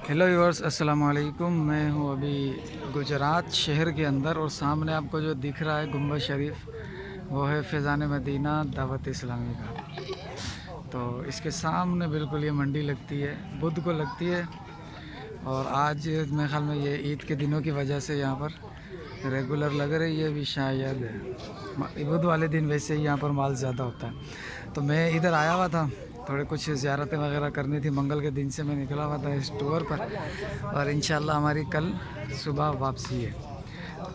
Hello viewers, अस्सलाम वालेकुम। मैं हूँ अभी गुजरात शहर के अंदर और सामने आपको जो दिख रहा है गुम्बद शरीफ, वो है फैज़ान मदीना दावत इस्लामी का। तो इसके सामने बिल्कुल ये मंडी लगती है, बुध को लगती है। और आज मेरे ख्याल में ये ईद के दिनों की वजह से यहाँ पर रेगुलर लग रही है भी शायद। बुध वाले दिन वैसे ही यहाँ पर माल ज़्यादा होता है। तो मैं इधर आया हुआ था, थोड़े कुछ ज़ियारतें वगैरह करनी थी। मंगल के दिन से मैं निकला हुआ था इस टूर पर और इंशाल्लाह हमारी कल सुबह वापसी है।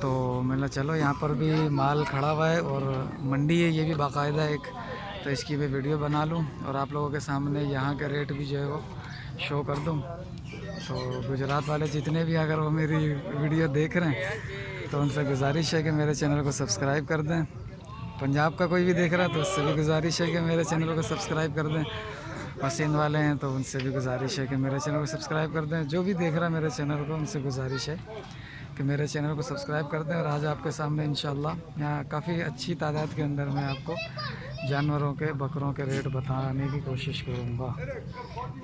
तो मैंने चलो यहाँ पर भी माल खड़ा हुआ है और मंडी है ये भी बाकायदा एक, तो इसकी भी वीडियो बना लूँ और आप लोगों के सामने यहाँ के रेट भी जो है वो शो कर दूँ। तो गुजरात वाले जितने भी अगर वो मेरी वीडियो देख रहे हैं तो उनसे गुजारिश है कि मेरे चैनल को सब्सक्राइब कर दें। पंजाब का कोई भी देख रहा है तो उससे भी गुजारिश है कि मेरे चैनल को सब्सक्राइब कर दें। और सिंध वाले हैं तो उनसे भी गुजारिश है कि मेरे चैनल को सब्सक्राइब कर दें। जो भी देख रहा है मेरे चैनल को उनसे गुजारिश है कि मेरे चैनल को सब्सक्राइब कर दें। और आज आपके सामने इंशाल्लाह यहाँ काफ़ी अच्छी तादाद के अंदर मैं आपको जानवरों के, बकरों के रेट बताने की कोशिश करूँगा।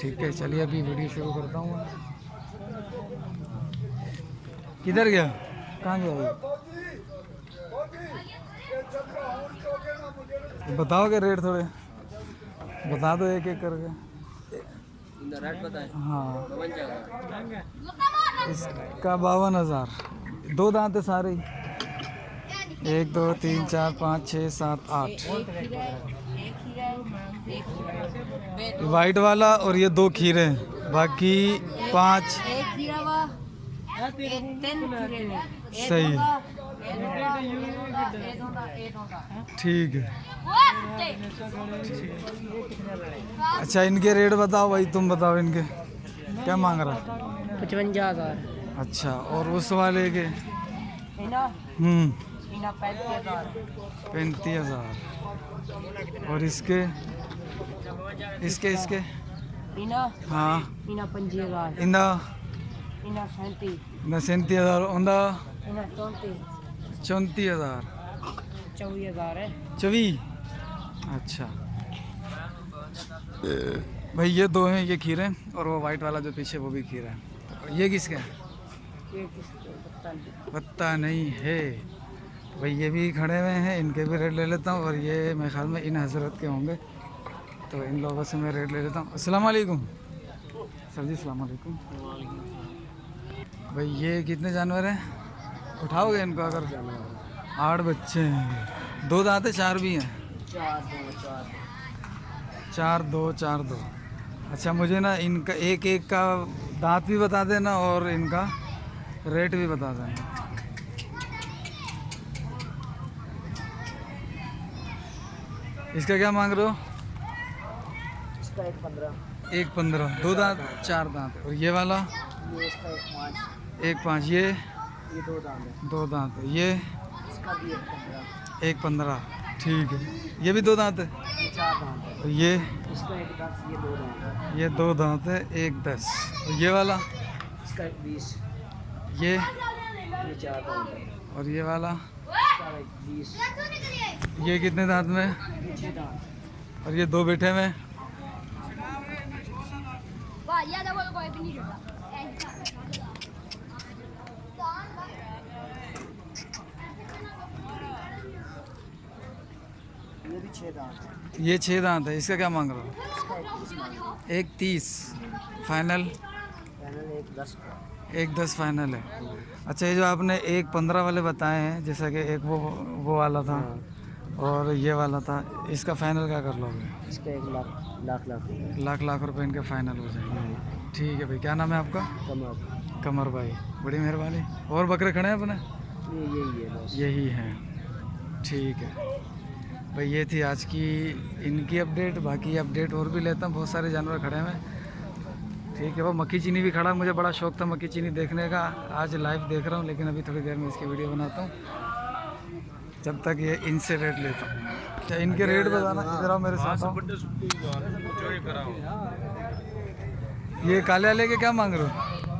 ठीक है, चलिए अभी वीडियो शुरू करता हूँ। किधर गया, कहाँ गया ये बताओगे रेट? थोड़े बता दो एक एक करके। हाँ, इसका 52,000। दो दांत है सारे, 1 2 3 4 5 6 7 8। वाइट वाला और ये 2 खीरे, बाकी 5। सही, ठीक है। अच्छा, इनके रेट बताओ भाई, तुम बताओ इनके क्या मांग रहा है? 55,000। अच्छा, और उस वाले के? 35,000। और इसके इसके इसके? हाँ, 25,000। इंदा 37,000। 37,000। उंदा 34,000। 34,000। 24,000 है। 24। अच्छा भाई, ये 2 हैं, ये खीरे और वो वाइट वाला जो पीछे वो भी खीरा है। तो ये किसका है? ये किसको पता नहीं है भाई। ये भी खड़े हुए हैं, इनके भी रेट ले लेता हूँ। और ये मेरे ख्याल में इन हज़रत के होंगे, तो इन लोगों से मैं रेट ले लेता हूँ। अस्सलाम वालेकुम सर जी। अस्सलाम वालेकुम भाई। ये कितने जानवर हैं, उठाओगे इनको? अगर 8 बच्चे हैं, 2 दांत है, 4 भी हैं? 4 2 4 2। अच्छा, मुझे ना इनका एक एक का दांत भी बता देना और इनका रेट भी बता देना। इसका क्या मांग रहे हो? इसका 1,15। 1,15। 2 दांत 4 दांत। और ये वाला? ये इसका 1,5। 1,5। ये 2 दांत है। 2 दांत है। ये इसका भी 1,15। 1,15। ठीक है, ये भी 2 दांत है। ये 4 दांत है। और ये? इसका 1,10। ये 2 दांत है। ये 2 दांत है, 1,10। और ये वाला? इसका 1,20। ये? ये 4 दांत है। और ये वाला? इसका 1,20। ये कितने दांत में? ये 6 दांत। और ये 2 बैठे में? ये भी 6 दांत है। ये 6 दांत है। इसका क्या मांग रहे हो? इसका 1,30 मांगा। 1,30 फाइनल? फाइनल 1,10 का। 1,10 फाइनल है। अच्छा, ये जो आपने 1,15 वाले बताए हैं, जैसा कि एक वो वाला था और ये वाला था, इसका फाइनल क्या कर लोगे? इसका 1,00,000 रुपये। लाख रुपए इनके फाइनल हो जाएंगे। ठीक है भाई, क्या नाम है आपका? कमर। कमर भाई, बड़ी मेहरबानी। और बकरे खड़े हैं अपने? ये यही है बस। यही हैं, ठीक है भाई। ये थी आज की इनकी अपडेट। बाकी अपडेट और भी लेता हूँ, बहुत सारे जानवर खड़े हैं। ठीक है, वो मक्खी चीनी भी खड़ा। मुझे बड़ा शौक था मक्खी चीनी देखने का, आज लाइव देख रहा हूँ, लेकिन अभी थोड़ी देर में इसकी वीडियो बनाता हूँ। जब तक ये इनसे रेट लेता हूँ। क्या इनके रेट बताना? इधर आओ मेरे साथ आओ। ये काले वाले के क्या मांग रहे हो?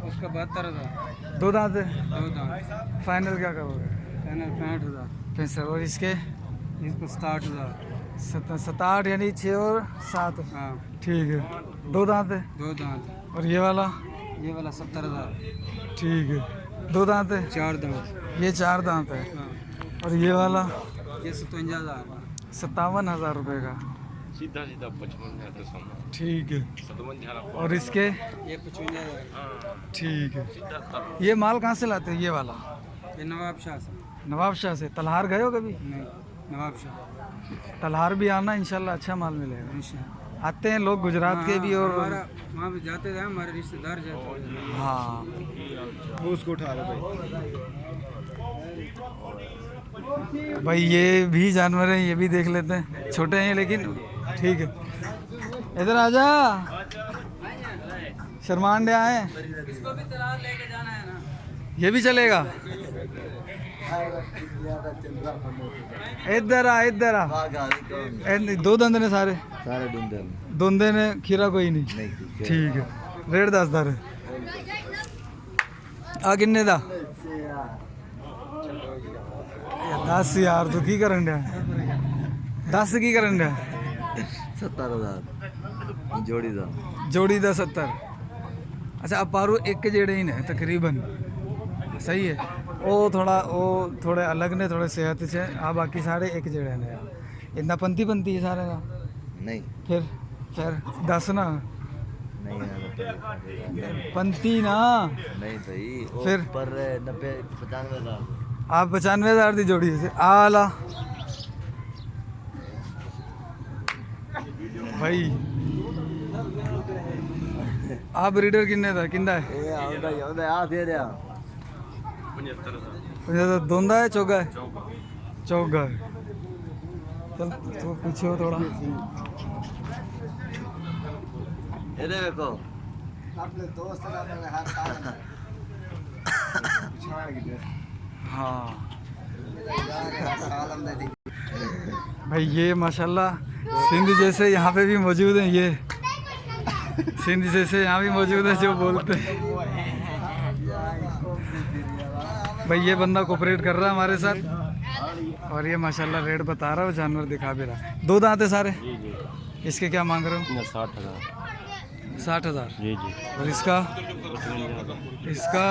उसका 72,000। 2 दांत है। 2 दांत। फाइनल क्या करोगे? फाइनल 65,000। 65। और इसके? इसको 60,000। 7 8 यानी 6 और 7। हाँ, ठीक है, 2 दांत है। 2 दांत। और ये वाला? ये वाला 70,000। ठीक है, दो दांत है, 4 दांत। ये 4 दांत है। हाँ, और ये वाला ये 57,000। 57,000 रुपये का। सीधा सीधा 55,000 का सामान। ठीक है, 57,000 और इसके ये 55,000। ठीक है। सीधा तब ये माल कहाँ से लाते हैं ये वाला? ये नवाब शाह से। नवाब शाह से। तलहार गए हो कभी? नहीं, नवाब शाह। तलहार भी आना, इंशाल्लाह अच्छा माल मिलेगा। इंशाल्लाह। आते हैं लोग गुजरात के भी, और हमारा वहाँ पे जाते थे, हमारे रिश्तेदार जाते थे। हाँ वो उसको उठा रहे भाई। भाई ये भी जानवर हैं, ये भी देख लेते हैं। छोटे हैं लेकिन ठीक है। इधर आ जा, शर्मांडे आए। इसको भी तलाक लेके जाना है ना। ये भी चलेगा? इधर आ, इधर आ। दो दंद ने सारे सारे ढूंढे दोंदे ने, खीरा कोई नहीं। ठीक है, रेट 10,000 है। आ किन्ने दा? 10 यार, तू की करन डया? 10 की करन डया? 70,000 जोड़ी दा जोड़ी दा 70। अच्छा, अब पारू एक के जेड़े ही ने तकरीबन, सही है। वो थोड़े अलग ने, थोड़े सेहत से। आ बाकी सारे एक जेड़े ने। इतना पंती पंती है सारे का। नहीं फिर 10 ना नहीं पंती ना। नहीं भाई फिर? पर 90-95,000 आप 95,000 की जोड़ी है। आला भाई आप ब्रीडर किन्ने था? किंदा है? ये आउंदा आ दे दिया 75,000 दोंदा है, चौगा है? चौगा है। चल तो पीछे हो थोड़ा। ये देखो हाँ भाई, ये माशाल्लाह सिंध जैसे यहाँ पे भी मौजूद हैं। ये सिंध जैसे यहाँ भी मौजूद है जो बोलते हैं। भाई ये बंदा कोऑपरेट कर रहा है हमारे साथ, और ये माशाल्लाह रेट बता रहा है, जानवर दिखा भी रहा है। दो दांत है सारे। इसके क्या मांग रहे हो? 60,000 60,000। जी जी। और इसका? 55,000 इसका?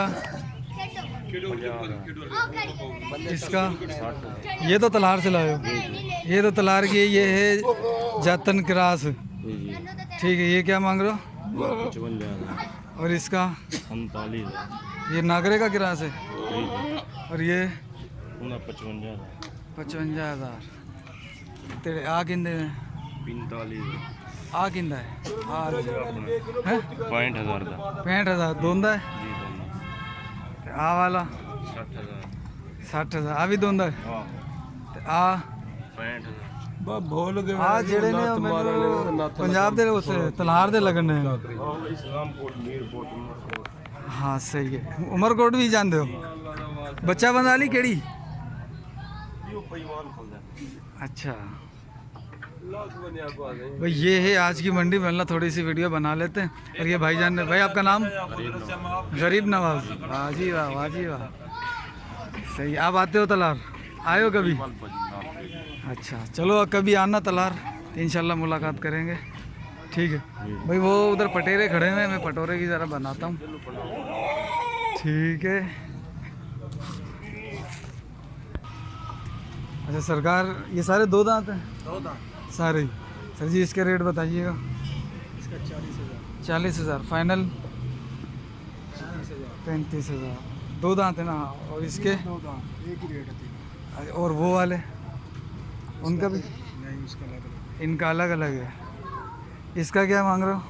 इसका? ये तो तलहार से लाए हो? ये तो तलहार की, ये है जातन क्रास। जी जी। ठीक है, ये क्या मांग रहे हो? 55,000 और इसका? 47,000 ये नागरे का क्रास है। जी जी। और ये 55,000 55,000। तेरे आ किंदे ने? 45,000 आ किंदा है? आ है 65,000 का 65,000 दोंदा है। जी दोनों। ते आ वाला 60,000 60,000 आ भी दोंदा है। हाँ ते आ 65,000 ਆ ਜਿਹੜੇ ਨੇ ਉਹ ਮੈਨੂੰ ਪੰਜਾਬ ਦੇ ਉਸ ਤਲਹਾਰ ਦੇ ਲੱਗਣੇ ਨੇ। इस्लामपुर मीरपुर ਹਾਂ ਸਹੀ ਹੈ। ਉਮਰਕੋਟ ਵੀ ਜਾਂਦੇ ਹੋ? ਬੱਚਾ ਬੰਦਾ ਲਈ ਕਿਹੜੀ? अच्छा भाई ये है आज की मंडी। मतलब थोड़ी सी वीडियो बना लेते हैं। और ये भाईजान ने, भाई आपका नाम? गरीब नवाज। वाह जी वाह, वाह जी वाह। सही। आप आते हो तलार? आए हो कभी? अच्छा चलो, कभी आना तलार, इंशाल्लाह मुलाकात करेंगे। ठीक है भाई। वो उधर पटेरे खड़े हैं, मैं पटोरे की ज़रा बनाता हूँ। ठीक है। अच्छा सरकार, ये सारे दो दांत हैं? दो दांत सारे। सर जी इसके रेट बताइएगा। इसका 40,000। 40,000 फाइनल? 30,000। 35,000। दो दांत है ना? और इसके? दो दांत एक ही रेट है। और वो वाले उनका भी? नहीं, उसका अलग अलग। इनका अलग अलग है। इसका क्या मांग रहे हो?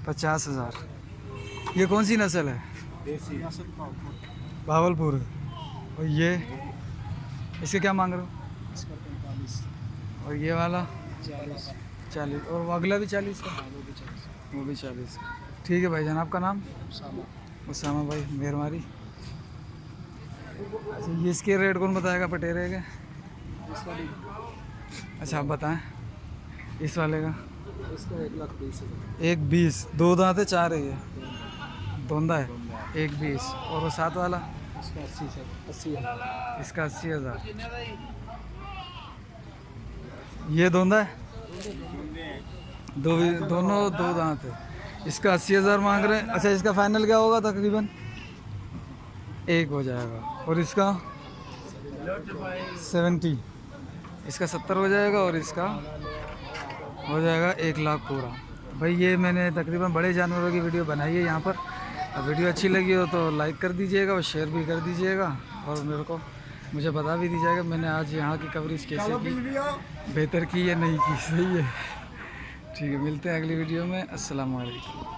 50,000। ये कौन सी नस्ल है? देसी नस्ल भावलपुर। और ये इसके क्या मांग रहे हो? इसका 45। और ये वाला? 40। 40। और वो अगला भी 40 का? वो भी 40। वो भी 40 का। ठीक है भाईजान, आपका नाम? सामा। उसामा भाई, मेहरबानी। अच्छा ये इसके रेट कौन बताएगा पटेरे के? इसका भी, अच्छा आप बताएं। इस वाले का? इसका 1,20,000। 1,20। दो दांत है, 4 है ये? दोंदा है। 1,20। और वो साथ वाला? इसका 80,000। इसका 80,000। ये दोंदा है? दोनों दो दांत है। इसका 80,000 मांग रहे हैं। अच्छा, इसका फाइनल क्या होगा तकरीबन? 1 हो जाएगा। और इसका 70, इसका 70 हो जाएगा और इसका हो जाएगा 1 लाख पूरा। भाई ये मैंने तकरीबन बड़े जानवरों की वीडियो बनाई है यहाँ पर। अब वीडियो अच्छी लगी हो तो लाइक कर दीजिएगा और शेयर भी कर दीजिएगा, और मुझे बता भी दीजिएगा मैंने आज यहाँ की कवरेज कैसे की, बेहतर की या नहीं की। सही है, ठीक है, मिलते हैं अगली वीडियो में। अस्सलाम वालेकुम।